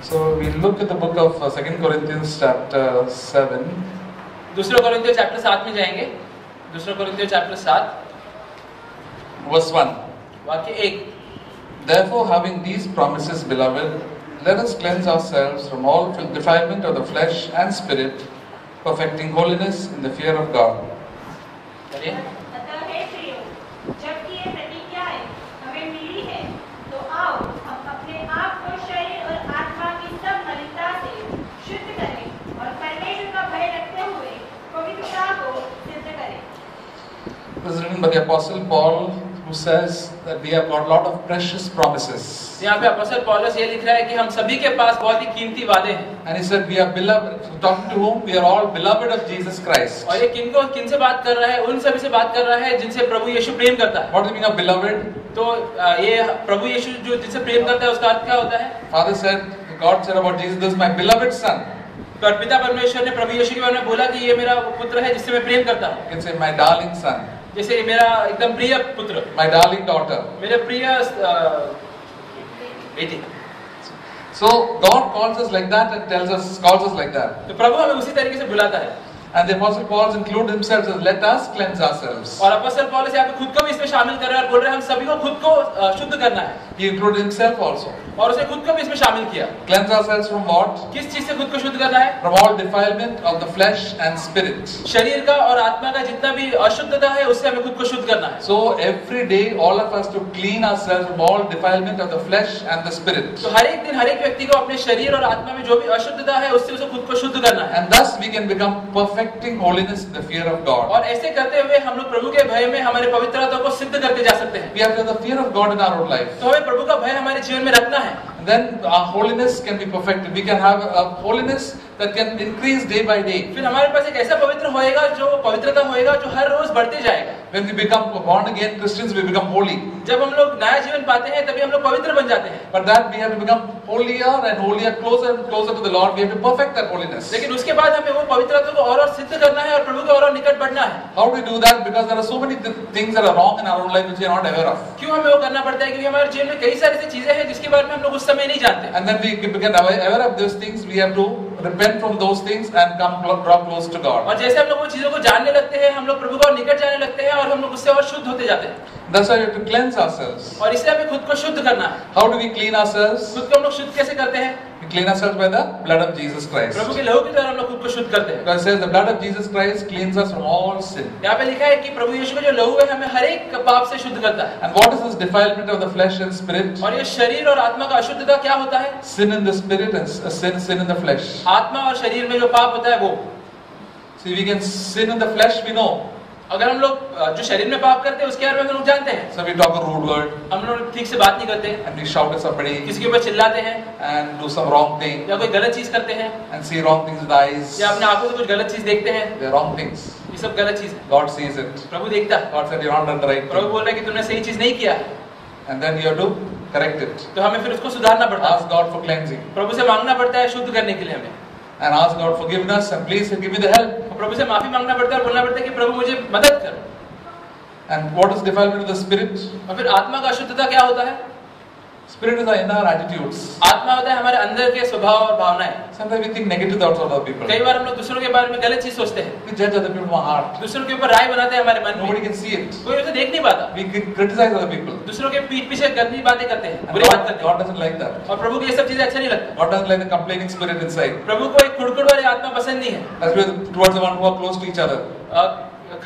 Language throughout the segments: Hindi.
So we look at the book of 2 Corinthians chapter 7. दूसरा कोरिन्थियों चैप्टर 7 में जाएंगे। दूसरा कोरिन्थियों चैप्टर 7 Verse 1. वाक्य 1। Therefore, having these promises, beloved, let us cleanse ourselves from all defilement of the flesh and spirit, perfecting holiness in the fear of God. चलिए। अतः हे प्रियो, जबकि ये प्रतिज्ञाएं हमें मिली है, तो आओ हम अपने आप को शरीर और आत्मा की सब मलिनता से शुद्ध करें और परमेश्वर का भय रखते हुए पवित्रता को सिद्ध करें। This is written by the Apostle Paul, who says that we have got a lot of precious promises. यहाँ पे अपोस्तल पौलुस ये लिख रहा है कि हम सभी के पास बहुत ही कीमती वादे हैं। And he said, we are beloved. Talking to whom? We are all beloved of Jesus Christ. और ये किन से बात कर रहा है? उन सभी से बात कर रहा है जिनसे प्रभु यीशु प्रेम करता है। What do you mean of beloved? तो ये प्रभु यीशु जो जिनसे प्रेम करता है उसका अर्थ क्या होता है? Father said, God said about Jesus, this is my beloved son. पिता परमेश्वर ने प्रभु यीशु के बारे में बोला कि ये मेरा पुत्र है जिससे मैं प्रेम करता हूँ। You can say, my darling son. जैसे मेरा एकदम प्रिय पुत्र, My darling daughter. मेरे प्रिय बेटी। So God calls us like that and calls us like that. तो प्रभु हमें उसी तरीके से बुलाता है। And the Apostle Paul includes himself says, let us cleanse ourselves. और अपोस्तल पौलुस यहाँ पे खुद को भी इसमें शामिल कर रहा है और बोल रहे हैं हम सभी को खुद को शुद्ध करना है। He included himself also. और उसने खुद को भी इसमें शामिल किया। Cleanse ourselves from what? किस चीज से खुद को शुद्ध करना है? From all defilement of the flesh and spirit. शरीर का और आत्मा का जितना भी अशुद्धता है उससे हमें खुद को शुद्ध करना है। So every day all of us to clean ourselves from all defilement of the flesh and the spirit. तो हर एक दिन हर एक व्यक्ति को अपने शरीर और आत्मा में जो भी अशुद्धता है उससे उसे खुद को शुद्ध करना है। And thus we can become perfecting holiness in the fear of God. और ऐसे करते हुए हम लोग प्रभु के भय में हमारे पवित्रता को सिद्ध करते जा सकते हैं। We have to have the fear of God in our own life. तो हमें प्रभु का भय हमारे जीवन में रखना है। And then our holiness can be perfected. We can have a holiness that can increase day by day. फिर हमारे पास एक ऐसा पवित्र होएगा जो पवित्रता होएगा जो हर रोज बढ़ते जाएगा। When we become born again Christians, we become holy. जब हम लोग नया जीवन पाते हैं तभी हम लोग पवित्र बन जाते हैं। But that we have to become holier and holier, closer and closer to the Lord. We have to perfect that holiness. लेकिन उसके बाद हमें वो पवित्रता को और सिद्ध करना है और प्रभु के और निकट बढ़ना है। How do we do that? Because there are so many things that are wrong in our own life which we are not aware of. क्यों हमें वो करना पड़ता है? क्योंकि हमारे जीवन में कई सारी ऐसी चीजें हैं जिसके बारे में हम लोग उस समय नहीं जानते। And then we become aware of those things. We have to repent from those things and draw close to God. और जैसे हम लोग वो चीजों को जानने लगते हैं हम लोग प्रभु को निकट जाने लगते हैं और हम लोग उससे और शुद्ध होते जाते हैं। That's why we have to cleanse ourselves. और इससे हमें खुद को शुद्ध करना है। How do we clean ourselves? खुद को हम लोग शुद्ध कैसे करते हैं? We clean ourselves by the blood of Jesus Christ. प्रभु के लहू के द्वारा हम लोग खुद को शुद्ध करते हैं। God says the blood of Jesus Christ cleanses us from all sin. यहाँ पे लिखा है कि प्रभु यीशु का जो लहू है हमें हर एक पाप से शुद्ध करता है। And what is this defilement of the flesh and spirit? और ये शरीर और आत्मा का अशुद्धता क्या होता है? Sin in the spirit and sin in the flesh. आत्मा और शरीर में जो पाप होता है वो। See, we can sin in the flesh, we know. अगर हम लोग जो शरीर में पाप करते हैं उसके बारे में हम लोग जानते हैं। So we talk a rude word. हम लोग ठीक से बात नहीं करते। And we shout at somebody. किसी के ऊपर चिल्लाते हैं। And do some wrong thing. या कोई गलत चीज करते हैं। And see wrong things with eyes. या अपने आंखों से कुछ गलत चीज देखते हैं। They are wrong things. ये सब गलत चीज है। God sees it. प्रभु देखता है। God said you're not done the right Prabhu thing. बोल रहा है कि तुमने सही चीज नहीं किया है। And then you have to correct it. तो हमें फिर उसको सुधारना पड़ता है। Ask God for cleansing. प्रभु से मांगना पड़ता है शुद्ध करने के लिए हमें। And ask God forgiveness and please give me the help. प्रभु से माफी मांगना पड़ता है और बोलना पड़ता है कि प्रभु मुझे मदद कर। And what is defilement of the spirit? और फिर आत्मा का अशुद्धता क्या होता है? Spirit is our inner attitudes. आत्मा होता है हमारे अंदर के स्वभाव और भावनाएं। Sometimes we think negative thoughts of other people. कई बार हम लोग दूसरों के बारे में गलत चीज सोचते हैं। We judge other people from our heart. दूसरों के ऊपर राय बनाते हैं हमारे मन Nobody में। can see it. कोई उसे देख नहीं पाता। We criticize other people. दूसरों के पीठ पीछे गंदी बातें करते हैं, And बुरी बात करते God doesn't like that. हैं। और प्रभु को ये सब चीजें अच्छा नहीं लगता। God doesn't like the complaining spirit inside. प्रभु को एक कुड़कुड़ वाली आत्मा पसंद नहीं है। Especially towards the one who are close to each other.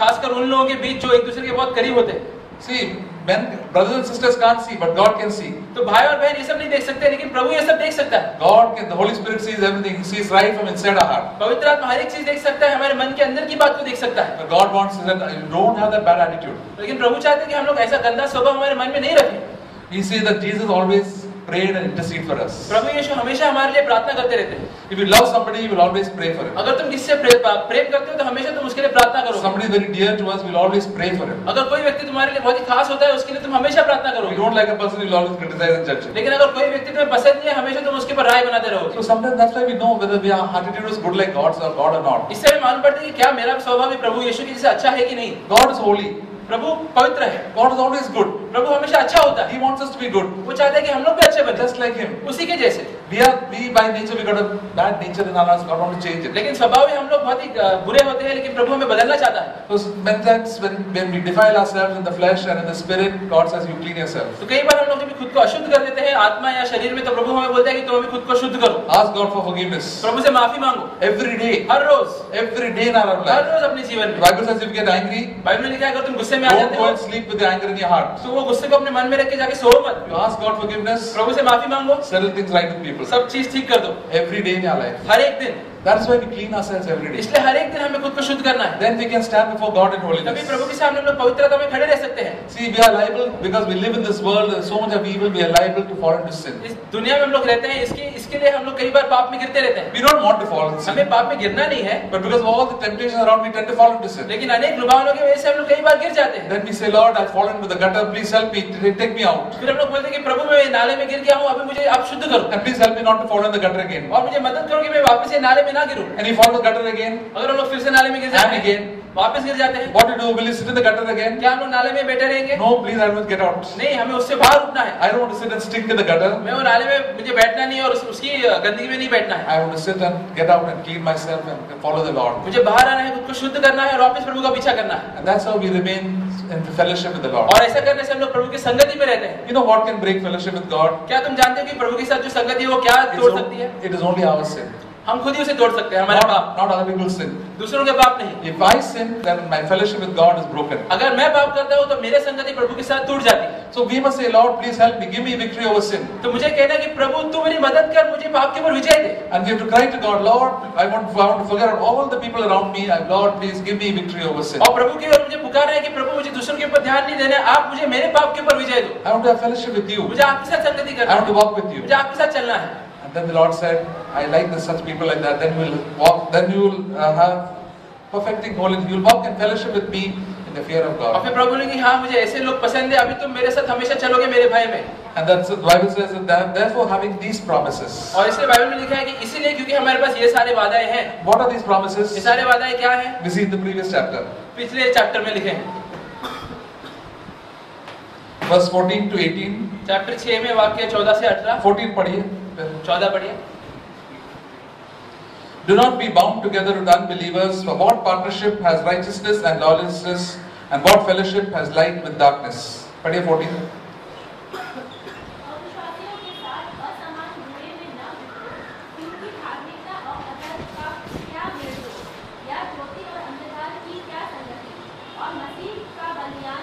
खासकर उन लोगों के बीच जो एक दूसरे के बहुत करीब होते हैं। See, when brothers and sisters can't see, but God can see. तो भाई और बहन ये सब नहीं देख सकते लेकिन प्रभु ये सब देख सकता है। God can, the Holy Spirit sees everything. He sees right from inside our heart. पवित्र आत्मा हर एक चीज देख सकता है, हमारे मन के अंदर की बात को देख सकता है। But God wants that you don't have that bad attitude. लेकिन प्रभु चाहते हैं कि हम लोग ऐसा गंदा स्वभाव हमारे मन में नहीं रखें। He says that Jesus always prayed and intercede for us. प्रभु यीशु हमेशा हमारे लिए प्रार्थना करते रहते हैं। If you love somebody, you will always pray for him. अगर तुम किससे प्रेम करते हो तो हमेशा तुम उसके लिए प्रार्थना करो। Somebody very dear to us, we will always pray for him. अगर कोई व्यक्ति तुम्हारे लिए बहुत ही खास होता है उसके लिए तुम हमेशा प्रार्थना If you करोगे। don't like a person, you will always criticize and judge him. लेकिन अगर कोई व्यक्ति तुम्हें पसंद नहीं है हमेशा तुम उसके ऊपर राय बनाते रहोगे। So sometimes that's why we know whether our attitude is good like God's or God or not. इससे हमें मालूम पड़ता है कि क्या मेरा स्वभाव भी प्रभु यीशु के जैसे अच्छा है कि नहीं। God is holy. प्रभु पवित्र है, God is always good. प्रभु हमेशा अच्छा होता He है, wants us to be good, वो चाहता है कि हम लोग भी अच्छे बने, just like Him. उसी के जैसे। We by nature we got a bad nature in our lives. God wants to change it. लेकिन स्वभाव में हम लोग बहुत ही बुरे होते हैं, लेकिन प्रभु हमें बदलना चाहता है। Because many times when we defile ourselves in the flesh and in the spirit, God says you clean yourself. तो कई बार हम लोग जब खुद को अशुद्ध कर देते हैं आत्मा या शरीर में, तो प्रभु हमें बोलता है कि तुम अभी खुद को शुद्ध करो। Ask God for forgiveness. प्रभु से माफी मांगो Every day. Her rose, Every day in our her life. रोज अपने जीवन The में। Bible says if you get angry, Bible में लिखा है अगर तुम गुस्से में आ don't जाते go हो and sleep with the anger in your heart. तो वो गुस्से को अपने मन में रख के जाके सो मत। You ask God forgiveness, प्रभु से माफी मांगो, settle things right with people. सब चीज ठीक कर दो Every day in your life. हर एक दिन। That is why we clean ourselves every day. इसलिए हर एक दिन हमें खुद को शुद्ध करना है, Then we can stand before God in तभी holiness. प्रभु के सामने हम लोग पवित्रता में खड़े रह सकते हैं। See, we are liable because we live in this world. There's so much of evil. We are liable to fall into sin. इस दुनिया में हम लोग रहते हैं, इसके लिए हम लोग कई बार पाप में गिरते रहते हैं। We don't want to fall into sin, हमें पाप में गिरना नहीं है, but because of all the temptations around, we tend to fall into sin. लेकिन अनेक लुभावनों की वजह से हम लोग कई बार गिर जाते हैं। Then we say, Lord, I've fallen into the gutter. Please help me. Take me out. फिर हम लोग बोलते हैं कि प्रभु मैं नाले में गिर गया हूँ, अभी मुझे आप शुद्ध करो And please help me not to fall in the gutter again. और मुझे मदद करो कि मैं वापस ये नाले में ना गिरूं। And you fall in the gutter again. अगर हम लोग फिर से नाले में गिर And जाते हैं, again. वापस गिर जाते हैं, What do you do? Will you sit in the gutter again? क्या हम लोग नाले में बैठे रहेंगे? No, please, I must get out. नहीं, हमें उससे बाहर उठना है। I don't want to sit and stink in the gutter. मैं वो नाले में मुझे बैठना नहीं है और उसकी गंदगी में नहीं बैठना है। I want to sit and get out and clean myself and follow the Lord. मुझे बाहर आना है, खुद को शुद्ध करना है और वापस प्रभु का पीछा करना है। And that's how we remain in fellowship with the Lord. और ऐसा करने से हम लोग प्रभु की संगति में रहते हैं। You know what can break fellowship with God? क्या तुम जानते हो कि प्रभु के साथ जो संगति है वो क्या तोड़ सकती है? It is only our sin. हम खुद ही उसे तोड़ सकते हैं, हमारे पाप, Not other people's sin. दूसरों के पाप नहीं। If I sin, then my fellowship with God is broken. अगर मैं पाप करता हूँ तो मेरे संगति प्रभु के साथ टूट जाती है। So we must say, Lord, please help me. Give me victory over sin. तो मुझे कहना है कि प्रभु तू मेरी मदद कर, मुझे पाप के ऊपर विजय दे। And we have to cry to God, Lord, I want to forget all the people around me. Lord, please give me victory over sin. और प्रभु की ओर मुझे पुकारना है कि प्रभु मुझे दूसरों के ऊपर ध्यान नहीं देना है, आप मुझे मेरे पाप के ऊपर विजय दो। I want to have fellowship with you. मुझे आपके साथ संगति I करना want to है, walk with you. मुझे आपके साथ चलना है। And then the Lord said, I like such people like that. Then you will walk. Then you will have perfecting holiness. You will walk in fellowship with me in the fear of और God. फिर प्रभु ने कि हाँ मुझे ऐसे लोग पसंद है, अभी तुम मेरे साथ हमेशा चलोगे मेरे भय में। And that's the Bible says that therefore having these promises. और इसलिए बाइबल में लिखा है कि इसीलिए क्योंकि हमारे पास ये सारे वादाएं हैं। What are these promises? ये सारे वादाएं क्या हैं? We see in the previous chapter. पिछले चैप्टर में लिखे हैं, Verse 14 to 18. चैप्टर 6 में वाक्य 14 से 18। 14 पढ़िए. 14 पढ़िए। Do not be bound together with unbelievers, for what partnership has righteousness and lawlessness, and what fellowship has light with darkness? पढ़िए 14. अविश्वासियों के साथ असमान बुरे में न बिको, क्योंकि धार्मिकता और अधर्म का क्या मेल हो, या ज्योति और अंधकार की क्या संगति, और मसीह का बलिदान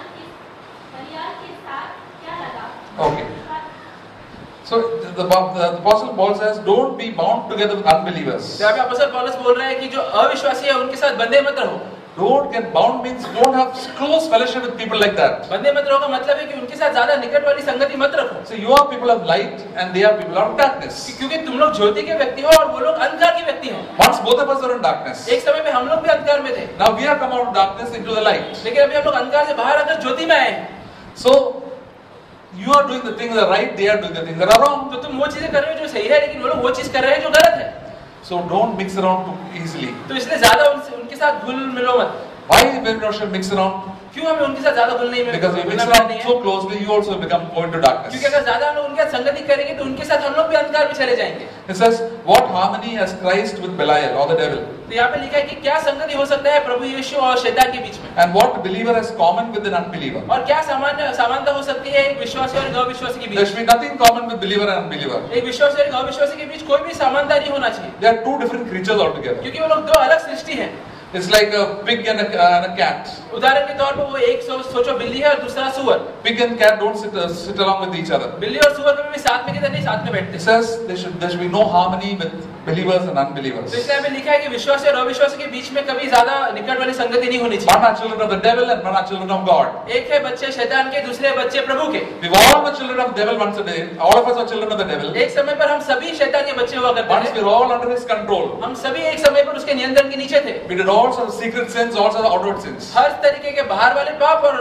के साथ क्या लगा। Okay. So the Apostle Paul says, don't be bound together with unbelievers. यहाँ पे अपोस्तल पौलुस बोल रहे हैं कि जो अविश्वासी है उनके साथ बंधे मत रहो। Don't get bound means don't have close fellowship with people like that. बंधे मत रहो का मतलब है कि उनके साथ ज्यादा निकट वाली संगति मत रखो। So you are people of light and they are people of darkness. क्योंकि तुम लोग ज्योति के व्यक्ति हो और वो लोग अंधकार के व्यक्ति हैं। Once both of us are in darkness. एक समय में हम लोग भी अंधकार में थे, Now we have come out of darkness into the light. लेकिन अभी हम लोग अंधकार से बाहर आकर ज्योति में आए हैं। So you are doing the things that are right, they are doing the things that are wrong. तो तुम वो चीजें कर रहे हो जो सही है, लेकिन वो लोग वो चीज कर रहे हैं जो गलत है। So don't mix around too easily. तो इसलिए ज्यादा उनके साथ घुल मिलो मत। Why we should mix around? क्यों हमें उनके साथ ज्यादा घुल नहीं मिलना? Because we mix around so closely, you also become go into darkness. क्योंकि अगर ज्यादा हम लोग उनके साथ संगति करेंगे तो उनके साथ हम लोग भी अंधकार में चले जाएंगे। It says, what harmony has Christ with Belial or the devil? तो यहाँ पे लिखा है कि क्या संगति हो सकता है प्रभु यीशु और शैतान के बीच में, And what believer has common with an unbeliever? और क्या समानता हो सकती है एक विश्वासी और एक अविश्वासी के There beach. should be nothing common with believer and unbeliever. एक विश्वासी और एक अविश्वासी के बीच कोई भी समानता नहीं होना चाहिए, They are two different creatures altogether. क्योंकि वो लोग दो अलग सृष्टि हैं। It's like a pig and a cat. उदाहरण के तौर पर वो एक सोचो बिल्ली है और दूसरा सुअर। Pig and cat don't sit along with each other. बिल्ली और सुअर कभी भी साथ में किधर नहीं साथ में बैठते। It says there should be no harmony with believers and unbelievers. तो इसलिए हमें लिखा है कि विश्वासी और अविश्वासी के बीच में कभी ज्यादा निकट वाली संगति नहीं होनी चाहिए। One are children of the devil and one are children of God. एक है बच्चे शैतान के, दूसरे बच्चे प्रभु के। We all are children of the devil once a day. All of us are children of the devil. एक समय पर हम सभी शैतान के बच्चे हुआ करते Once थे। we're all under his control. हम सभी एक समय पर उसके नियंत्रण के नीचे थे। We did all sorts of secret sins, all sorts of outward sins. हर तरीके के बाहर वाले पाप और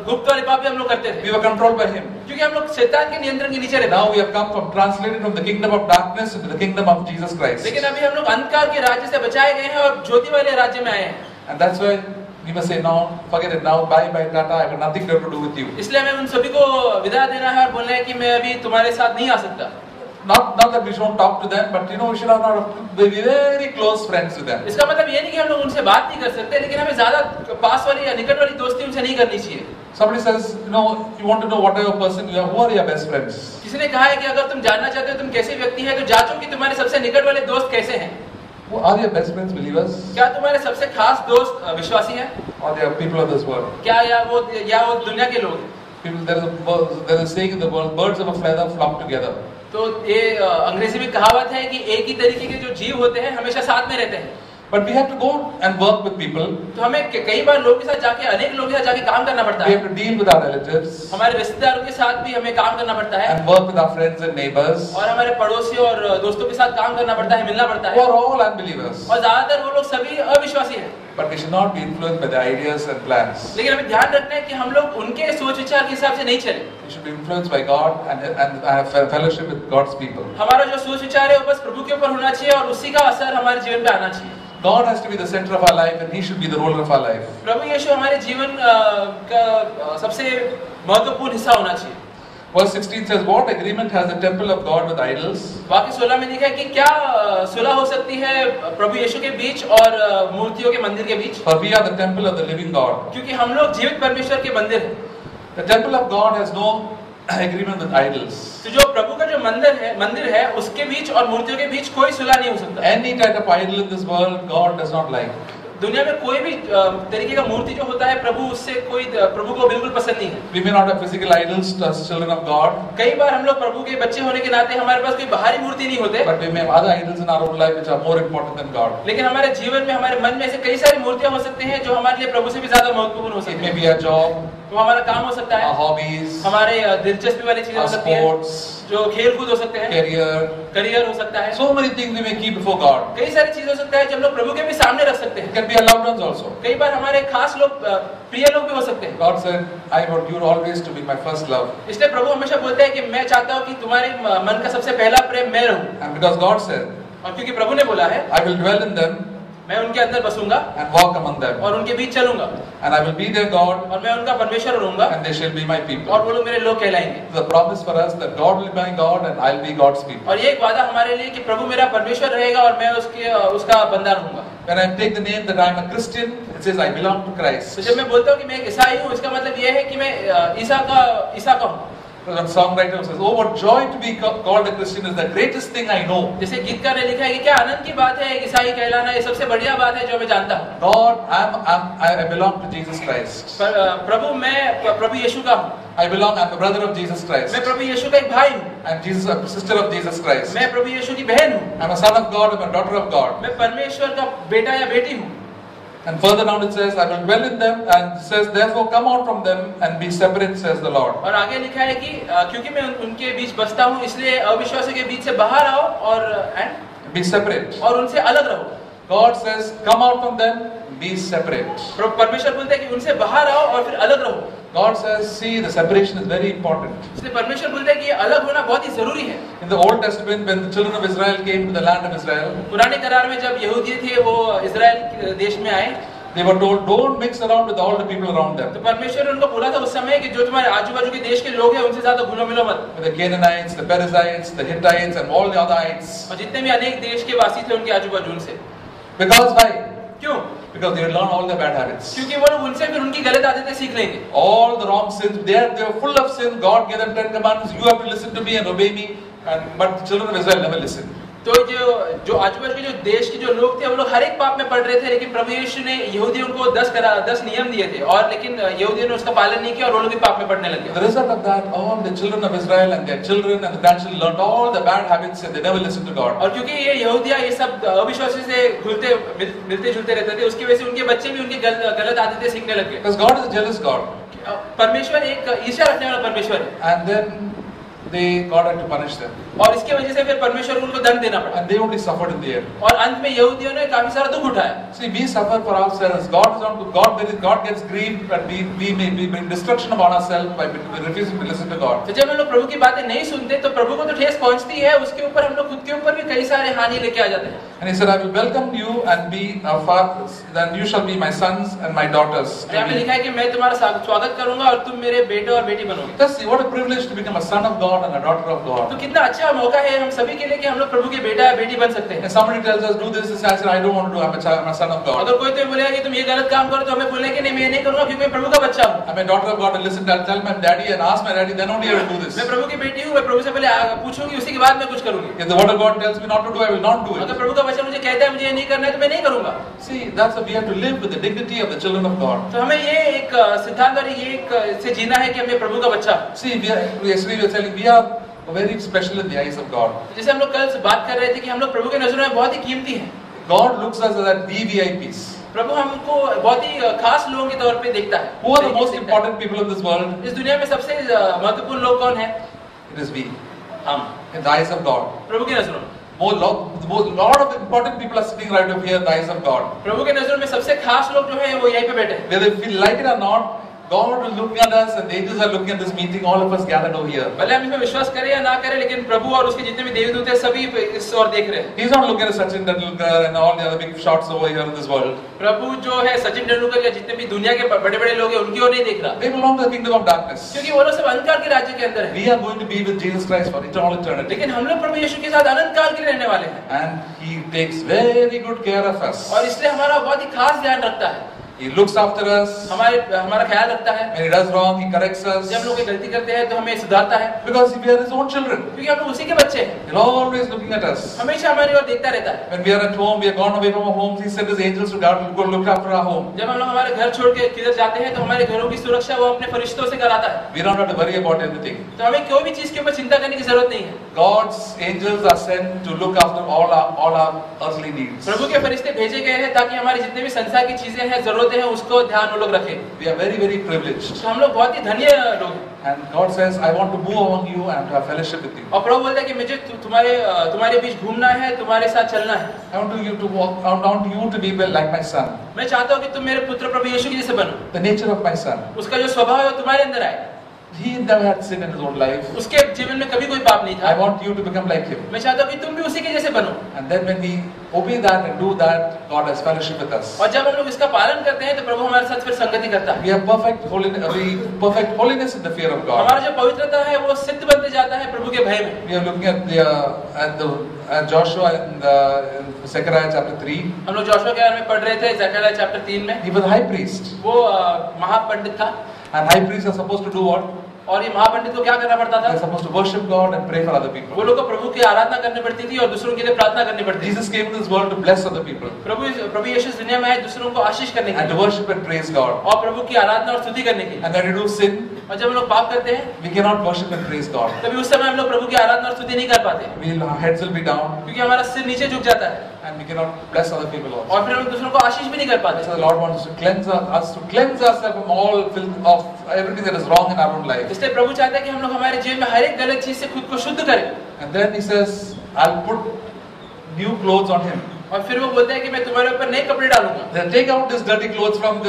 गुप्त वाले पाप भी हम लोग करते थे, We were controlled by him. क्योंकि हम लोग शैतान के नियंत्रण के नीचे रहते। Now we have come from translated from the kingdom of darkness into the kingdom of Jesus Christ. लेकिन अभी हम लोग अंधकार के राज्य से बचाए गए हैं और ज्योति वाले राज्य में आए हैं। And that's why We must say, no, forget it now, bye bye, tata, I have nothing to do with you. इसलिए हमें उन सभी को विदा देना है और बोलना है कि मैं अभी तुम्हारे साथ नहीं आ सकता। Not that we shouldn't talk to them, but we should have not be very close friends with them. इसका मतलब ये नहीं कि हम लोग उनसे बात नहीं कर सकते, लेकिन हमें ज्यादा पास वाली या निकट वाली दोस्ती उनसे नहीं करनी चाहिए। Somebody says, you want to know what type of person you are, who are your best friends? किसी ने कहा है कि अगर तुम जानना चाहते हो तुम कैसे व्यक्ति है, तो जांचो कि तुम्हारे सबसे निकट वाले दोस्त कैसे हैं। Who are your best friends, believers? क्या तुम्हारे सबसे खास दोस्त विश्वासी हैं? Or they are people of this world? क्या या वो दुनिया के लोग हैं? People, there is a saying in the world, birds of a feather flock together. तो ये अंग्रेजी में कहावत है कि एक ही तरीके के जो जीव होते हैं हमेशा साथ में रहते हैं। But we have to go and work with people. तो हमें कई बार लोगों के साथ जाके अनेक लोगों के साथ जाके काम करना पड़ता We है। have to deal with our relatives. हमारे रिश्तेदारों के साथ भी हमें काम करना पड़ता है And work with our friends and neighbors. और हमारे पड़ोसियों और दोस्तों के साथ काम करना पड़ता है, मिलना पड़ता Who है। are all unbelievers. और ज्यादातर वो लोग सभी अविश्वासी हैं। But we should not be influenced by their ideas and plans. लेकिन हमें ध्यान रखना है कि हम लोग उनके सोच विचार के हिसाब से नहीं चले। We should be influenced by God and have fellowship with God's people. हमारा जो सोच विचार है वो बस प्रभु के ऊपर होना चाहिए और उसी का असर हमारे जीवन पे आना चाहिए। God has to be the center of our life and He should be the ruler of our life. प्रभु यीशु हमारे जीवन का सबसे महत्वपूर्ण हिस्सा होना चाहिए। Verse 16 says, what agreement has the temple of God with idols? वाक्य 16 में लिखा है कि क्या सुलह हो सकती है प्रभु यीशु के बीच और मूर्तियों के मंदिर के बीच? For we are the temple of the living God. क्योंकि हम लोग जीवित परमेश्वर के मंदिर हैं। The temple of God has no agreement with idols. तो जो प्रभु का जो मंदिर है उसके बीच और मूर्तियों के बीच कोई सुलह नहीं हो सकता। Any type of idol in this world, God does not like. दुनिया में कोई भी तरीके का मूर्ति जो होता है प्रभु को बिल्कुल पसंद नहीं है। We may not have physical idols as children of God. कई बार हम लोग प्रभु के बच्चे होने के नाते हमारे पास कोई बाहरी मूर्ति नहीं होते। But we may have other idols in our own life which are more important than God. लेकिन हमारे जीवन में हमारे मन में ऐसे कई सारी मूर्तियां हो सकती हैं जो हमारे लिए प्रभु से भी ज्यादा महत्वपूर्ण हो It सकती may हैं। be a job, वो हमारा काम हो सकता our है, hobbies, हमारे दिलचस्पी वाली चीजें हो our सकती हैं, sports, जो खेल कूद हो सकते हैं, career. करियर हो सकता है। So many things we may keep before God. कई सारी चीजें हो सकता है जो हम लोग प्रभु के भी सामने रख सकते It हैं। can be our loved ones also. कई बार हमारे खास लोग प्रिय लोग भी हो सकते हैं। God said, I want you always to be my first love. इसलिए प्रभु हमेशा बोलते हैं कि मैं चाहता हूँ कि तुम्हारे मन का सबसे पहला प्रेम मैं रहूं। And because God said, और क्योंकि प्रभु ने बोला है I will dwell in them मैं उनके अंदर बसूंगा and walk among them. और उनके बीच चलूंगा And I will be their God और मैं उनका परमेश्वर रहूंगा and they shall be my और people. वो लोग मेरे लोग कहलाएंगे। The promise for us that God will be my God and I'll be God's people. और ये एक वादा हमारे लिए कि प्रभु मेरा परमेश्वर रहेगा और मैं उसका बंदा रहूंगा। When I take the name that I am a Christian, it says I belong to Christ. तो जब मैं बोलता हूँ कि मैं एक ईसाई हूँ, इसका मतलब ये है कि मैं ईसा का हूँ। When songwriter says, oh what joy to be called a Christian is the greatest thing I know. जैसे गीतकार ने लिखा है कि क्या आनंद की बात है ईसाई कहलाना, ये सबसे बढ़िया बात है जो मैं जानता हूँ। God, I belong to Jesus Christ. मैं प्रभु यीशु का हूँ। I'm the brother of Jesus Christ. मैं प्रभु यीशु का एक भाई हूँ। I'm a sister of Jesus Christ. मैं प्रभु यीशु की बहन हूँ। I'm a son of God, I'm a daughter of God. मैं परमेश्वर का बेटा या बेटी हूँ। And further down it says, I will dwell in them, and it says, therefore come out from them and be separate, says the Lord. और आगे लिखा है कि क्योंकि मैं उनके बीच बसता हूँ इसलिए अविश्वासियों के बीच से बाहर आओ और Be separate. और उनसे अलग रहो। God says, come out from them, be separate. परमेश्वर बोलते हैं कि उनसे बाहर आओ और फिर अलग रहो। God says, see, the separation is very important. इसलिए परमेश्वर बोलते हैं कि ये अलग होना बहुत ही जरूरी है। In the Old Testament, when the children of Israel came to the land of Israel, पुराने करार में जब यहूदी थे वो इजराइल देश में आए, they were told, don't mix around with all the people around them. तो परमेश्वर ने उनको बोला था उस समय कि जो तुम्हारे आजू बाजू के देश के लोग हैं उनसे ज्यादा घुलो मिलो मत। With the Canaanites, the Perizzites, the Hittites, and all the other ites. और जितने भी अनेक देश के वासी थे उनके आजू बाजू उनसे। Because why? क्यों? Because they will learn all their bad habits. क्योंकि वो लोग उनसे फिर उनकी गलत आदतें सीख लेंगे। All the wrong sins, they are full of sin. God gave them 10 commandments. You have to listen to me and obey me. But the children of Israel never listened. तो जो आजू बाजू के जो देश के जो लोग थे वो लोग हर एक पाप में पड़ रहे थे, लेकिन प्रभु यीशु ने यहूदियों को 10 नियम दिए थे और लेकिन यहूदियों ने उसका पालन नहीं किया और वो लोग भी पाप में पड़ने लगे। The result of that, all the children of Israel and their children and the grandchildren learned all the bad habits and they never listened to God. और क्योंकि ये यहूदिया ये सब अविश्वासी से मिलते जुलते रहते थे, उसकी वजह से उनके बच्चे भी उनकी गलत आदतें सीखने लगे। Because God is a jealous God. परमेश्वर एक ईर्ष्या रखने वाला परमेश्वर है। And then God had to punish them. और इसकी वजह से फिर परमेश्वर को उनको दंड देना पड़ा And they only suffered in the end. और अंत में यहूदियों ने काफी सारा दुख उठाया। See, we suffer for ourselves. God gets grieved and we may bring destruction upon ourselves by refusing to listen to God. तो जब हम लोग प्रभु की बातें नहीं सुनते तो प्रभु को तो ठेस पहुंचती है, उसके ऊपर हम लोग खुद के ऊपर भी कई सारे हानि लेके आ जाते हैं। And he said, I will welcome you and be fathers, then you shall be my sons and my daughters. यहाँ पे लिखा है कि मैं तुम्हारा स्वागत करूंगा और तुम मेरे बेटे और बेटी बनोगे। Just see, what a privilege to become a son of God and a daughter of God. तो कितना अच्छा मौका है हम सभी के लिए कि हम लोग प्रभु के बेटा या बेटी बन सकते हैं। If somebody tells us do this, I said I don't want to do. I'm a son of God. अगर कोई तो बोलेगा कि तुम ये गलत काम करो तो हमें बोलने के नहीं, मैं नहीं करूंगा क्योंकि मैं प्रभु का बच्चा हूँ। I'm a daughter of God and listen, I'll tell my daddy and ask my daddy, then only I will do this. मैं प्रभु की बेटी हूँ, मैं प्रभु से पहले पूछूंगी, उसी के बाद मैं कुछ करूंगी। If the word of God tells me not to do, I will not do it. अगर प्रभु का वचन मुझे कहता है मुझे ये नहीं करना है तो मैं नहीं करूंगा। See, that's what we have to live with the dignity of the children of God. तो हमें ये एक सिद्धांत और ये एक से जीना है कि हमें प्रभु का बच्चा। See, yesterday we were telling we are very special in the eyes of God. जैसे हम लोग कल बात कर रहे थे कि हम लोग प्रभु के नजरों में बहुत ही कीमती हैं। God looks us as VVIPs. प्रभु हमको बहुत ही खास लोगों के तौर पे देखता है। Who are the most important people of this world? इस दुनिया में सबसे महत्वपूर्ण लोग कौन है? It is we. हम। In the eyes of God. प्रभु की नजरों में। lot of important people are sitting right over here in the eyes of God. प्रभु के नजरों में सबसे खास लोग जो हैं वो यहीं पे बैठे हैं। Whether we like it or not, God is looking at us and the angels are looking at this meeting, all of us gathered over here. भले हम इसमें विश्वास करें या ना करें, लेकिन प्रभु और उसके जितने भी देवदूत हैं सभी इस ओर देख रहे हैं। He's not looking at Sachin Tendulkar and all the other big shots over here in this world. प्रभु जो है सचिन तेंदुलकर या जितने भी दुनिया के बड़े-बड़े लोग हैं उनकी ओर नहीं देख रहा। They belong to the kingdom of darkness. क्योंकि वो लोग सब अंधकार के राज्य के अंदर हैं। We are going to be with Jesus Christ for eternal eternity. लेकिन हम लोग प्रभु यीशु के साथ अनंत काल के लिए रहने वाले हैं। And He takes very good care of us. और इसलिए हमारा बहुत ही खास ध्यान रखता है। He looks after us. हमारा ख्याल रखता है। When He does wrong, He corrects us. जब हम लोग गलती करते हैं तो हमें सुधारता है। Because we are His own children. क्योंकि हम लोग उसी के बच्चे हैं। He's always looking at us. हमेशा हमारी ओर देखता रहता है। When we are at home, we are gone away from our homes. He sent His angels to go look after our home. जब हम लोग हमारे घर छोड़ के किधर जाते हैं तो हमारे घरों की सुरक्षा वो अपने फरिश्तों से कराता है। We don't have to worry about anything. तो हमें कोई भी चीज के ऊपर चिंता करने की जरूरत नहीं है। God's angels are sent to look after all our earthly needs. प्रभु के फरिश्ते भेजे गए हैं ताकि हमारी जितने भी संसार की चीजें हैं, जरूरतें हैं, उसको ध्यान वो लोग रखें। We are very, very privileged. तो हम लोग बहुत ही धन्य लोग हैं। And God says, I want to move among you and to have fellowship with you. और प्रभु बोलता है कि मुझे तुम्हारे बीच घूमना है, तुम्हारे साथ चलना है। I want you to walk. I want you to be like my son. मैं चाहता हूँ कि तुम मेरे पुत्र प्रभु यीशु के जैसे बनो। The nature of my son. उसका जो स्वभाव है वो तुम्हारे अंदर आए। He never had sin in his own life. उसके जीवन में कभी कोई पाप नहीं था। I want you to become like him. मैं चाहता हूँ कि तुम भी उसी के जैसे बनो। And then when we obey that and do that, God has fellowship with us. और जब हम लोग इसका पालन करते हैं तो प्रभु हमारे साथ फिर संगति करता है। We have perfect holiness in the fear of God. हमारा जो पवित्रता है वो सिद्ध बनते जाता है प्रभु के भय में। We are looking at Joshua in Zechariah chapter 3. हम लोग जोशुआ के बारे में पढ़ रहे थे ज़करिया चैप्टर 3 में। He was a high priest. वो महापंडित था। And high priests are supposed to do what? और ये महापंडित को क्या करना पड़ता था? They are supposed to worship God and pray for other people. वो लोग को प्रभु की आराधना करनी पड़ती थी और दूसरों के लिए प्रार्थना करनी पड़ती थी। Jesus came to this world to bless other people. प्रभु यीशु इस दुनिया में आए दूसरों को आशीष करने के And to लिए worship and praise God. और प्रभु की आराधना और स्तुति करने के लिए। And when we do sin, और जब हम लोग पाप करते हैं, we cannot worship and praise God. तभी उस समय हम लोग प्रभु की आराधना और स्तुति नहीं कर पाते। Our heads will be down. क्योंकि हमारा सिर नीचे झुक जाता है। And we cannot bless other people also. और फिर हम दूसरों को आशीष भी नहीं कर पाते। So the Lord wants to cleanse ourselves from all filth of everything that is wrong in our own life. इसलिए प्रभु चाहता है कि हम लोग हमारे जीवन में हर एक गलत चीज से खुद को शुद्ध करें। And then He says, I'll put new clothes on him. और फिर वो बोलता है कि मैं तुम्हारे ऊपर नए कपड़े डालूंगा। Then take out his dirty clothes from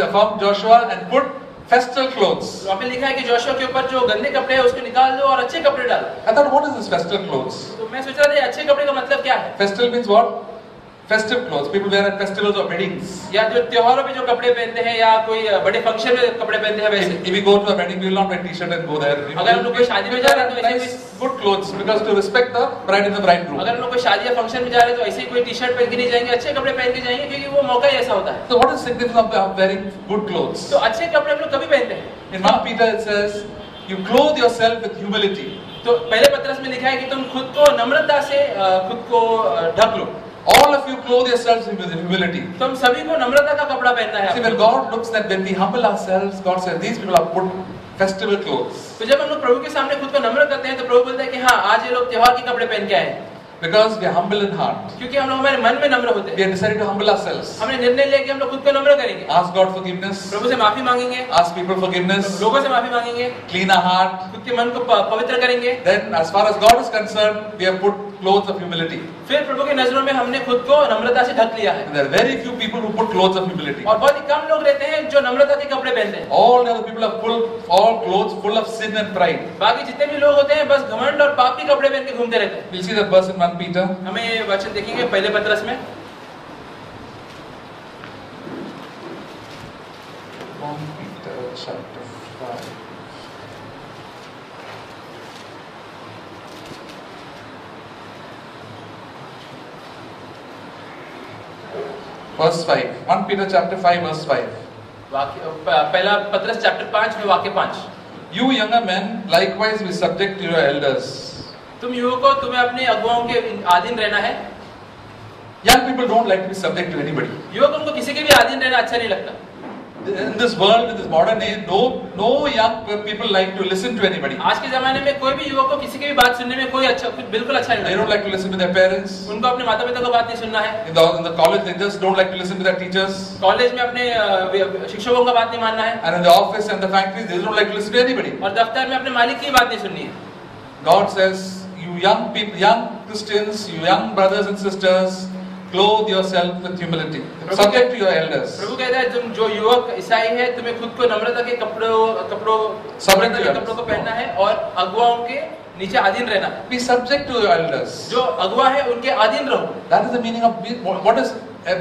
Joshua and put festal clothes. वहाँ पे लिखा है कि जोशुआ के ऊपर जो गंदे कपड़े हैं उसको निकाल दो और अच्छे कपड़े डालो। I thought, what is this festal clothes? तो मैं सोच रहा था अच्छे कपड़े का मतलब क्या है? Festal means what? Festive clothes. People wear at festivals or weddings. या जो त्योहारों पे जो कपड़े पहनते हैं या कोई बड़े फंक्शन में कपड़े पहनते हैं वैसे। If we go to a wedding, we will not wear t-shirt and go there. अगर हम लोग कोई शादी में जा रहे हैं तो ऐसे nice good clothes because to respect the bride and the bridegroom. अगर हम लोग कोई शादी या फंक्शन में जा रहे हैं तो ऐसे ही कोई टी-शर्ट पहन के नहीं जाएंगे, अच्छे कपड़े पहन के जाएंगे क्योंकि वो मौका ही ऐसा होता है। So what is significance of wearing good clothes? तो अच्छे कपड़े हम लोग कभी पहनते हैं? In 1 Peter it says, you clothe yourself with humility. तो पहले पत्रस में लिखा है कि तुम खुद को नम्रता से खुद को ढक लो। All of you clothe yourselves with humility. तो हम सभी को नम्रता का कपड़ा पहनना है। See, when God looks at when we humble ourselves, God says these people are put festival clothes. तो जब हम लोग प्रभु के सामने खुद को नम्र करते हैं तो प्रभु बोलता है कि हाँ आज ये लोग त्योहार के कपड़े पहन के आए हैं। Because we are humble in heart. क्योंकि हम लोग हमारे मन में नम्र होते We हैं। have decided to humble ourselves. हमने निर्णय लिया कि हम लोग खुद को नम्र करेंगे, Ask God forgiveness. प्रभु से माफी मांगेंगे, Ask people forgiveness. लोगों से माफी मांगेंगे, Clean our heart. खुद के मन को पवित्र करेंगे। Then, as far as God is concerned, we have put clothes of humility. फिर प्रभु की नजरों में हमने खुद को नम्रता से ढक लिया है। And there are very few people who put clothes of humility. और बहुत ही कम लोग रहते हैं जो नम्रता के कपड़े पहनते हैं। All the other people are all clothes full of sin and pride. बाकी जितने भी लोग होते हैं बस घमंड और पाप के कपड़े पहन के घूमते रहते हैं। We'll see that verse in 1 Peter. हमें ये वचन देखेंगे पहले पत्रस में 1 Peter chapter 5. Verse 5. 1 Peter chapter 5 verse 5. पहला पत्रस चैप्टर 5 में वाक्य 5। You younger men likewise be subject to your elders. तुम युवकों तुम्हें अपने अगुवाओं के अधीन रहना है। Young people don't like to be subject to anybody. युवक उनको किसी के भी अधीन रहना अच्छा नहीं लगता। In this world, in this modern age, no young people like to listen to anybody. आज के जमाने में कोई भी युवक को किसी की भी बात सुनने में कोई बिल्कुल अच्छा नहीं They लगता। don't like to listen to their parents. उनको अपने माता पिता को बात नहीं सुनना है। In the college, they just don't like to listen to their teachers. College में अपने शिक्षकों का बात नहीं मानना है। And in the office and the factories, they don't like to listen to anybody. और दफ्तर में अपने मालिक की बात नहीं सुननी है। God says, you young people, young Christians, you young brothers and sisters, clothe yourself with humility. Subject to your elders. प्रभु कहता है तुम जो युवक ईसाई है तुम्हें खुद को नम्रता के कपड़ों को पहनना है और अगुवाओं के नीचे अधीन रहना है। Be subject to your elders. जो अगुवा है उनके अधीन रहो। That is the meaning of what is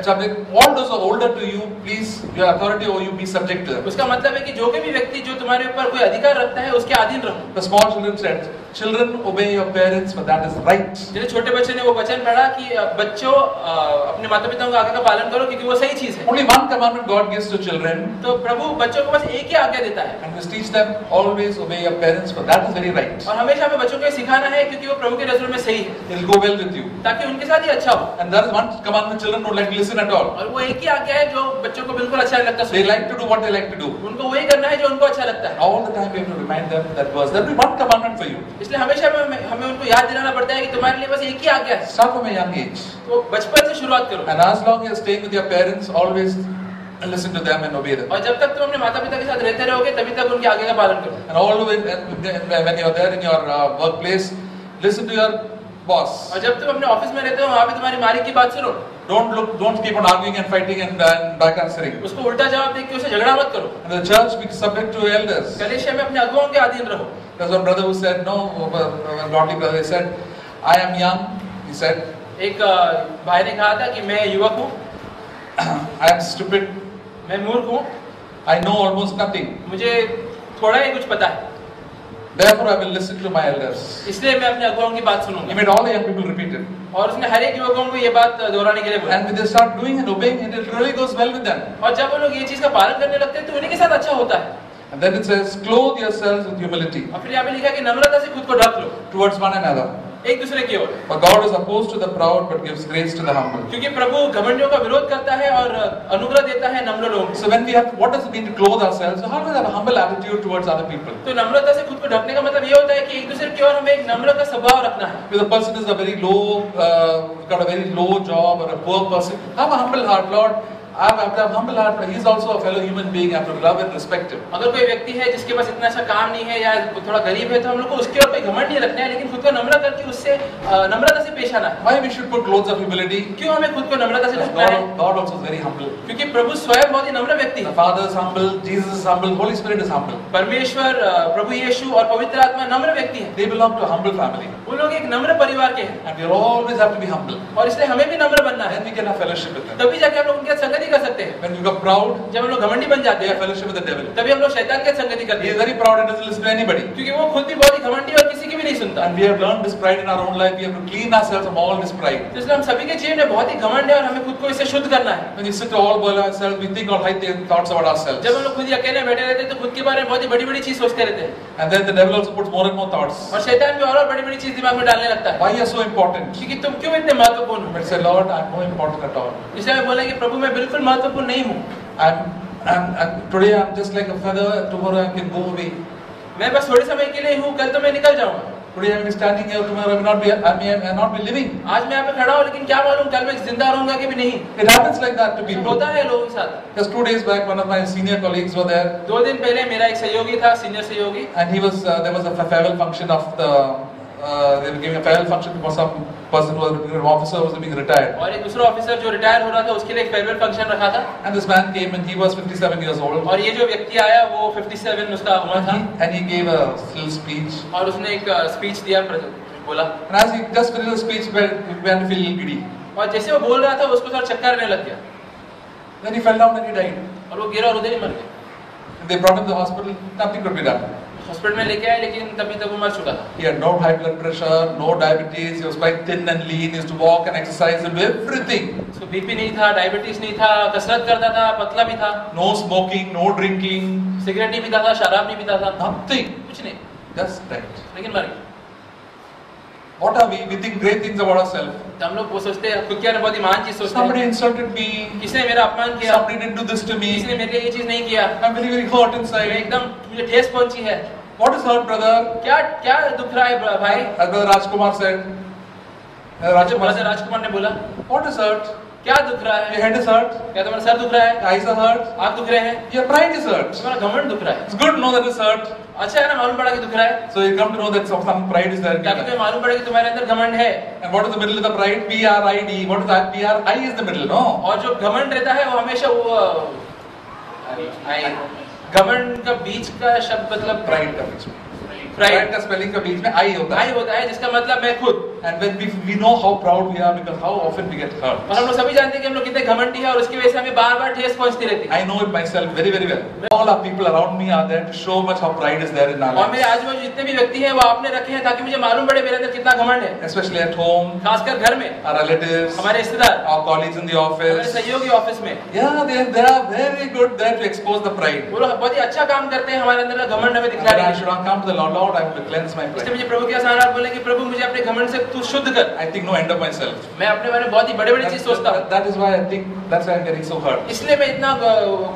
subject. All those who are older to you, please, your authority over you, be subject to them. उसका मतलब है कि जो भी व्यक्ति जो तुम्हारे ऊपर कोई अधिकार रखता है उसके अधीन रहो। The small children said, children obey your parents, but that is right. जैसे छोटे बच्चे ने वो वचन पढ़ा कि बच्चों अपने माता पिताओं के आज्ञा का पालन करो क्योंकि वो सही चीज है। Only one commandment God gives to children. तो प्रभु बच्चों को बस एक ही आज्ञा देता है। And we teach them always obey your parents, but that is very right. और हमेशा हमें बच्चों को सिखाना है क्योंकि वो प्रभु की नजरों में सही है। It will go well with you. ताकि उनके साथ ही अच्छा हो। And there is one commandment children don't like to listen at all. और वो एक ही आज्ञा है जो बच्चों को बिल्कुल अच्छा नहीं लगता। They like to do what they like to do. उनको वही करना है जो उनको अच्छा लगता है। All the time we have to remind them that verse. There will be one commandment for you. इसलिए हमेशा हमें उनको याद दिलाना पड़ता है कि तुम्हारे लिए बस एक ही आज्ञा है। Start from a young age. तो बचपन से शुरुआत करो। And as long as you are staying with your parents, always listen to them and obey them. और जब तक तुम अपने माता पिता के साथ रहते रहोगे तभी तक उनके आज्ञा का पालन करो। And all when you are there in your workplace, listen to your boss. और जब तुम अपने ऑफिस में रहते हो वहाँ पे तुम्हारी मालिक की बात सुनो। Don't keep on arguing and fighting and back answering. उसको उल्टा जवाब दे के उसे झगड़ा मत करो। And the church be subject to elders. कलीसिया में अपने अगुवाओं के अधीन रहो। There's one brother who said, no, a godly brother, he said, I am young, he said. एक भाई ने कहा था कि मैं युवक हूँ, I am stupid, मैं मूर्ख हूँ, I know almost nothing. मुझे थोड़ा ही कुछ पता है, Therefore I will listen to my elders. इसलिए मैं अपने अगुवाओं की बात He सुनूंगा। made all the young people repeat it. और उसने हर एक युवकों को ये बात दोहराने के लिए बोला। And when they start doing and obeying it, it really goes well with them. और जब वो लोग ये चीज का पालन करने लगते हैं तो उन्हीं के साथ अच्छा होता है। And then it says, clothe yourselves with humility और फिर यहाँ पे लिखा है कि नम्रता से खुद को ढक लो towards one another. एक दूसरे की ओर, For God is opposed to the proud but gives grace to the humble. क्योंकि प्रभु घमंडियों का विरोध करता है और अनुग्रह देता है नम्र लोगों को। So when we have, what does it mean to clothe ourselves? So how do we have a humble attitude towards other people? तो नम्रता से खुद को ढकने का मतलब ये होता है कि एक दूसरे की ओर हमें एक नम्र का स्वभाव रखना है। If the person is a very low, got a very low job or a poor person, have a humble heart, Lord. I have to have humble heart, but he is also a fellow human being. I have to love and respect him. अगर कोई व्यक्ति है जिसके पास इतना अच्छा काम नहीं है या थोड़ा गरीब है तो हम लोग को उसके ऊपर कोई घमंड नहीं रखना है, लेकिन खुद को नम्र करके उससे नम्रता से पेश आना है। Why we should put clothes of humility? क्यों हमें खुद को नम्रता से ढकना है? God also is very humble. क्योंकि प्रभु स्वयं बहुत ही नम्र व्यक्ति The है। Father is humble, Jesus is humble, Holy Spirit is humble. परमेश्वर, प्रभु यीशु और पवित्र आत्मा नम्र व्यक्ति है। They belong to a humble family. वो लोग एक नम्र परिवार के हैं And we always have to be humble. और इसलिए हमें भी नम्र बनना है। Then we can have fellowship with them. तभी जाके हम लोग उनके साथ संगति कर सकते हैं। When we become proud, जब हम लोग घमंडी बन जाते we have हैं fellowship with the devil. तभी हम लोग शैतान के साथ संगति करते He is हैं, very proud and doesn't listen to anybody. क्योंकि वो खुद भी बहुत ही घमंडी और किसी की भी नहीं सुनता। And we have learned this pride in our own life. We have to clean ourselves from all this pride. तो इसलिए हम सभी के जीवन में बहुत ही घमंड है और हमें खुद को इससे शुद्ध करना है। When we sit all by ourselves, we think all high thoughts about ourselves. जब हम लोग खुद ही अकेले बैठे रहते हैं तो खुद के बारे में बहुत ही बड़ी-बड़ी चीज सोचते रहते हैं And then the devil also puts more and more thoughts. और शैतान भी और बड़ी-बड़ी चीज दिमाग में डालने लगता है। Why you are so important? क्योंकि तुम क्यों इतने महत्वपूर्ण हो? But say, Lord, I am no important at all. इसलिए मैं बोला कि प्रभु मैं बिल्कुल महत्वपूर्ण नहीं हूँ। And today I am just like a feather. Tomorrow I can go away. मैं बस थोड़े समय के लिए हूँ, कल तो मैं निकल जाऊंगा। Today I may be standing here, tomorrow I may not be living. आज मैं यहाँ पे खड़ा हूँ, लेकिन क्या मालूम कल मैं जिंदा रहूंगा कि भी नहीं। It happens like that to people. होता है लोगों के साथ। Just 2 days back, one of my senior colleagues were there, 2 दिन पहले मेरा एक सहयोगी था, सीनियर सहयोगी, and there was a farewell function of they were giving a farewell function for some person who was an officer who was being retired. और एक दूसरा ऑफिसर जो रिटायर हो रहा था उसके लिए एक फेयरवेल फंक्शन रखा था। And this man came and he was 57 years old. और ये जो व्यक्ति आया वो 57 उसका उम्र था। And he gave a little speech. और उसने एक स्पीच दिया, बोला। And as he just finished the speech, he began to feel giddy. और जैसे वो बोल रहा था उसको थोड़ा चक्कर आने लग गया। Then he fell down and he died. और वो गिरा और उधर ही मर गया। They brought him to the hospital. Nothing could be done. Hospital में लेके आए, लेकिन तभी तक वो मर चुका था। He had no high blood pressure, no diabetes. He was quite thin and lean. He used to walk and exercise and do everything. उसको बीपी नहीं था, डायबिटीज नहीं था, कसरत करता था, पतला भी था। No smoking, no drinking. Cigarette नहीं पीता था, शराब नहीं पीता था। Nothing. कुछ नहीं, Just died. लेकिन मर गया। What are we? We think great things about ourselves. तो हम लोग वो सोचते हैं, खुद के अंदर बहुत ही महान चीज सोचते Somebody हैं। insulted me. किसने मेरा अपमान किया? Somebody didn't do this to me. किसने मेरे लिए ये चीज नहीं किया? I'm very, very hurt मैं inside. एकदम, मुझे ठेस पहुंची है। What is hurt, brother? क्या क्या दुख रहा है भाई? As Brother Rajkumar said. Brother Rajkumar ने बोला, What is hurt? क्या दुख रहा Your है? head is hurt. क्या तुम्हारा सर दुख रहा है? Your eyes are hurt. आँख दुख रहे हैं? Your pride is hurt. तुम्हारा घमंड दुख रहा है? It's good to know that it's hurt. अच्छा है ना, मालूम पड़ा कि दुख रहा है। So you come to know that some pride is there. ताकि तुम्हें मालूम पड़े कि तुम्हारे अंदर घमंड है। And what is the middle of the pride? P-R-I-D. What is that? P-R-I is the middle, no? और जो घमंड रहता है वो हमेशा वो घमंड का बीच का शब्द मतलब Pride का बीच में. Pride Pride का spelling का बीच में I होता आई है. होता है, जिसका मतलब मैं खुद। And when we know how proud we are because how often we get hurt. और हम लोग सभी जानते हैं कि हम लोग कितने घमंडी हैं और उसकी वजह से हमें बार-बार ठेस पहुंचती रहती है। I know it myself very, very well. All our people around me are there to show much how pride is there in our और मेरे lives. आजू-बाजू जितने भी व्यक्ति हैं वो आपने रखे हैं ताकि मुझे मालूम पड़े मेरे अंदर कितना घमंड है। Especially at home, खासकर घर में, our relatives, हमारे रिश्तेदार, our colleagues in the हमारे office. सहयोगी ऑफिस में। Yeah, they are very good there to expose the pride. वो लोग बहुत ही अच्छा काम करते हैं हमारे अंदर का घमंड हमें And दिखलाने I के should लिए। not come to the Lord, I will cleanse my इसलिए pride. मुझे प्रभु के सामने आप बोले कि प्रभु मुझे अपने घमंड से तू शुद्ध कर। I think no end of myself. मैं अपने बारे में बहुत ही बड़े-बड़े चीज सोचता हूँ। That is why I think that's why I'm getting so hurt. इसलिए मैं इतना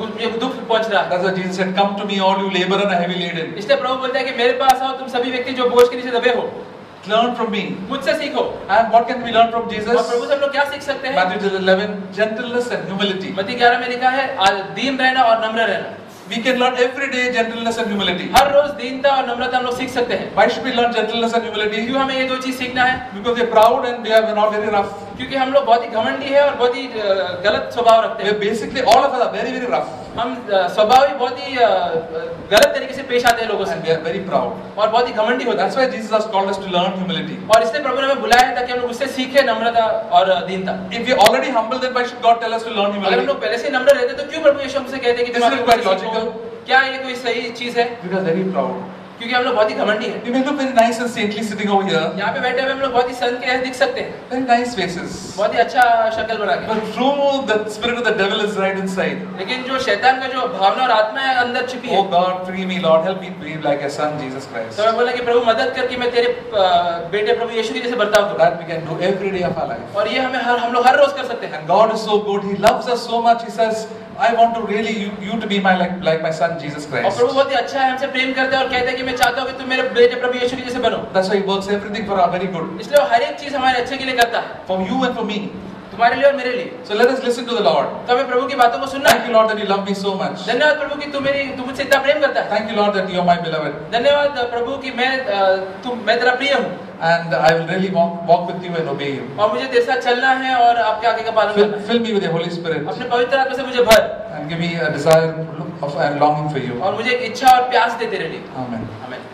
मुझे दुख पहुंच रहा है। That's why Jesus said, "Come to me, all you labor and are heavy laden. इसलिए प्रभु बोलता है कि मेरे पास आओ तुम सभी व्यक्ति जो बोझ के नीचे दबे हो, Learn from me." मुझसे सीखो। And what can we learn from और Jesus? प्रभु से हम लोग क्या सीख सकते हैं? Matthew 11, gentleness and humility. मत्ती 11 में लिखा है दीन रहना और नम्र रहना। We can learn every day gentleness and humility. हर रोज दीनता और नम्रता हम लोग सीख सकते हैं। Why should we learn gentleness and humility? क्यों हमें ये दो चीज सीखना है? Because they're proud and they are not very rough. क्योंकि हम लोग बहुत ही घमंडी है और बहुत ही गलत स्वभाव रखते हैं। We're basically all of us are very, very rough. हम स्वभाव ही बहुत ही गलत तरीके से पेश आते हैं लोगों से And we are very proud. और बहुत ही घमंडी होते That's हैं। why Jesus has called us to learn humility. और इसलिए प्रभु ने हमें बुलाया है ताकि हम लोग उससे सीखे नम्रता और दीनता। If we're already humble, then why should God tell us to learn अगर हम humility? लोग पहले से नम्र रहते तो क्यों प्रभु यीशु हमसे कहते हैं कि तुम This is आगे quite मुझसे सीखो? logical. क्या ये कोई सही चीज है? We are very proud. क्योंकि हम लोग बहुत ही घमंडी हैं। We may look very nice and saintly sitting over here. यहाँ पे बैठे हुए हम लोग बहुत ही संत के दिख सकते हैं, Very nice faces. बहुत ही अच्छा शक्ल बना के। But true, the spirit of the devil is right inside. लेकिन जो शैतान का जो भावना और आत्मा है अंदर छिपी है। Oh God, free me, Lord, help me be like your son Jesus Christ. तो मैं बोला कि प्रभु मदद करके मैं तेरे बेटे प्रभु यीशु के जैसे बर्ताव करूं। That we can do every day of our life. और ये हम लोग हर रोज कर सकते हैं। And God is so good. He loves us so much. He says, I want to really you to be my like my son Jesus और Christ. प्रभु बहुत ही अच्छा है, हमसे प्रेम करते हैं और कहते हैं कि मैं चाहता हूँ कि तुम मेरे बेटे प्रभु यीशु के जैसे बनो। That's why He works everything for our very good. इसलिए वो हर एक चीज हमारे अच्छे के लिए करता है, For you and for me. तुम्हारे लिए और मेरे लिए। So let us listen to the Lord. तो हमें प्रभु की बातों को सुनना Thank है। you, Lord, that you love me so much. धन्यवाद प्रभु कि तू मुझसे इतना प्रेम करता है। Thank you, Lord, that you are my beloved. धन्यवाद प्रभु कि मैं तेरा प्रिय हूँ And I will really walk with you and obey you. और मुझे तेरे साथ चलना है और आपके आगे का पालन करना है। Fill me with the Holy Spirit अपने पवित्र आत्मा से मुझे भर and give me a desire and longing for you. और मुझे एक इच्छा और प्यास दे तेरे लिए। Amen. आमीन।